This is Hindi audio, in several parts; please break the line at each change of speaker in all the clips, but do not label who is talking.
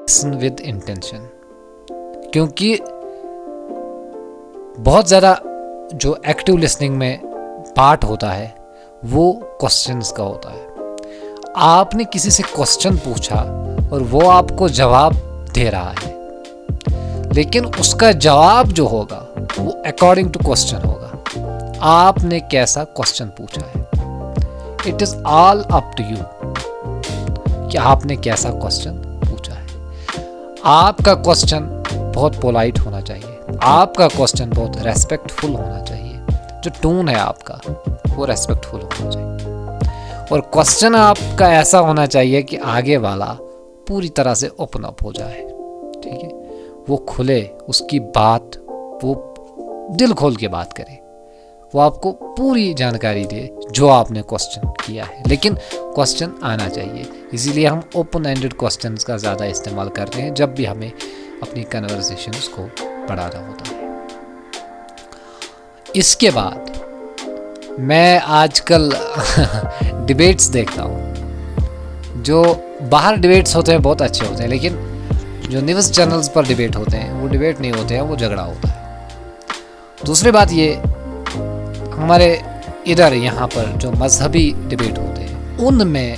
लिसन विद इंटेंशन, क्योंकि बहुत ज़्यादा जो एक्टिव लिसनिंग में पार्ट होता है वो क्वेश्चंस का होता है। आपने किसी से क्वेश्चन पूछा और वो आपको जवाब दे रहा है, लेकिन उसका जवाब जो होगा वो अकॉर्डिंग टू क्वेश्चन होगा। आपने कैसा क्वेश्चन पूछा है, it is all up to you कि आपने कैसा क्वेश्चन पूछा है। आपका क्वेश्चन बहुत पोलाइट होना चाहिए, आपका क्वेश्चन बहुत रेस्पेक्टफुल होना चाहिए, जो टोन है आपका वो रेस्पेक्टफुल होना चाहिए, और क्वेश्चन आपका ऐसा होना चाहिए कि आगे वाला पूरी तरह से ओपन अप हो जाए, ठीक है, वो खुले, उसकी बात, वो दिल खोल के बात करे, वो आपको पूरी जानकारी दे जो आपने क्वेश्चन किया है, लेकिन क्वेश्चन आना चाहिए। इसीलिए हम ओपन एंडेड क्वेश्चंस का ज़्यादा इस्तेमाल करते हैं जब भी हमें अपनी कन्वर्सेशंस को बढ़ाना होता है। इसके बाद मैं आजकल डिबेट्स देखता हूँ। जो बाहर डिबेट्स होते हैं बहुत अच्छे होते हैं, लेकिन जो न्यूज़ चैनल्स पर डिबेट होते हैं वो डिबेट नहीं होते हैं, वो झगड़ा होता है। दूसरी बात ये, हमारे इधर यहाँ पर जो मजहबी डिबेट होते हैं उनमें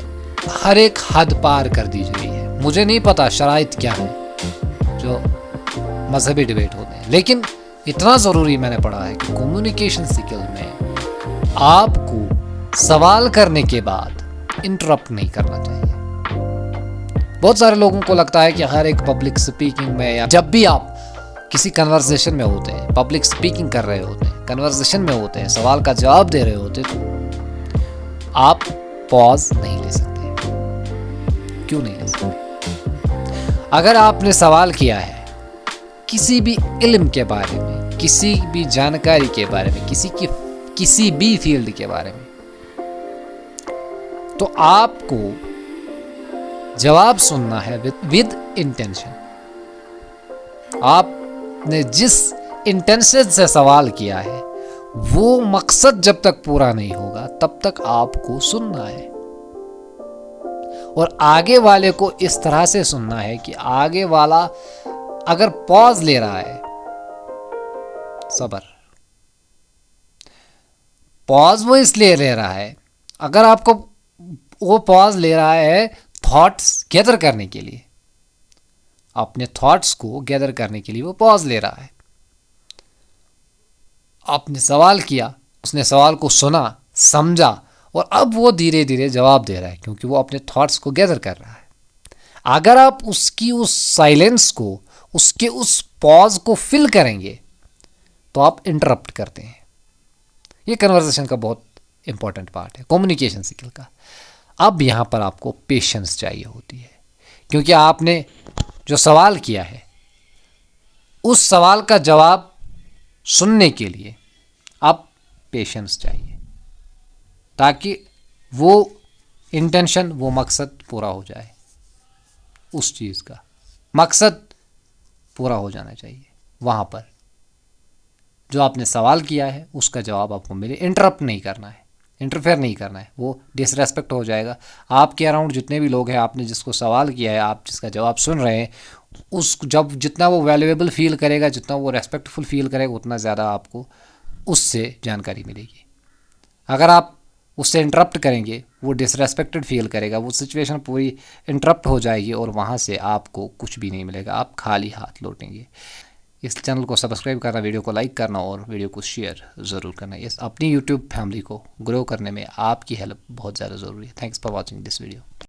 हर एक हद पार कर दी गई है। मुझे नहीं पता शराइत क्या है जो मजहबी डिबेट होते हैं, लेकिन इतना ज़रूरी मैंने पढ़ा है कि कम्युनिकेशन स्किल में आपको सवाल करने के बाद इंटरप्ट नहीं करना चाहिए। बहुत सारे लोगों को लगता है कि हर एक पब्लिक स्पीकिंग में या जब भी आप किसी कन्वर्सेशन में होते हैं, पब्लिक स्पीकिंग कर रहे होते हैं, कन्वर्सेशन में होते हैं, सवाल का जवाब दे रहे होते हैं, तो आप पॉज नहीं ले सकते। क्यों नहीं ले सकते? अगर आपने सवाल किया है किसी भी इल्म के बारे में, किसी भी जानकारी के बारे में, किसी भी फील्ड के बारे में, तो आपको जवाब सुनना है विद इंटेंशन। आपने जिस इंटेंशन से सवाल किया है वो मकसद जब तक पूरा नहीं होगा तब तक आपको सुनना है, और आगे वाले को इस तरह से सुनना है कि आगे वाला अगर पॉज ले रहा है, सबर, पॉज वो इसलिए ले रहा है, अगर आपको वो पॉज ले रहा है थॉट्स गैदर करने के लिए, अपने थॉट्स को गैदर करने के लिए वो पॉज ले रहा है। आपने सवाल किया, उसने सवाल को सुना, समझा, और अब वो धीरे धीरे जवाब दे रहा है क्योंकि वो अपने थॉट्स को गैदर कर रहा है। अगर आप उसकी उस साइलेंस को, उसके उस पॉज को फिल करेंगे तो आप इंटरप्ट करते हैं। ये कन्वर्सेशन का बहुत इंपॉर्टेंट पार्ट है, कम्युनिकेशन स्किल का। अब यहाँ पर आपको पेशेंस चाहिए होती है, क्योंकि आपने जो सवाल किया है उस सवाल का जवाब सुनने के लिए आप पेशेंस चाहिए, ताकि वो इंटेंशन, वो मकसद पूरा हो जाए। उस चीज़ का मकसद पूरा हो जाना चाहिए। वहाँ पर जो आपने सवाल किया है उसका जवाब आपको मिले। इंटरप्ट नहीं करना है, इंटरफेयर नहीं करना है, वो डिसरेस्पेक्ट हो जाएगा। आपके अराउंड जितने भी लोग हैं, आपने जिसको सवाल किया है, आप जिसका जवाब सुन रहे हैं, उस जब जितना वो वैल्यूएबल फील करेगा, जितना वो रेस्पेक्टफुल फील करेगा, उतना ज़्यादा आपको उससे जानकारी मिलेगी। अगर आप उससे इंटरप्ट करेंगे, वो डिसरेस्पेक्टेड फील करेगा, वो सिचुएशन पूरी इंटरप्ट हो जाएगी और वहाँ से आपको कुछ भी नहीं मिलेगा, आप खाली हाथ लौटेंगे। इस चैनल को सब्सक्राइब करना, वीडियो को लाइक करना और वीडियो को शेयर ज़रूर करना। इस अपनी यूट्यूब फैमिली को ग्रो करने में आपकी हेल्प बहुत ज़्यादा ज़रूरी है। Thanks for watching this video.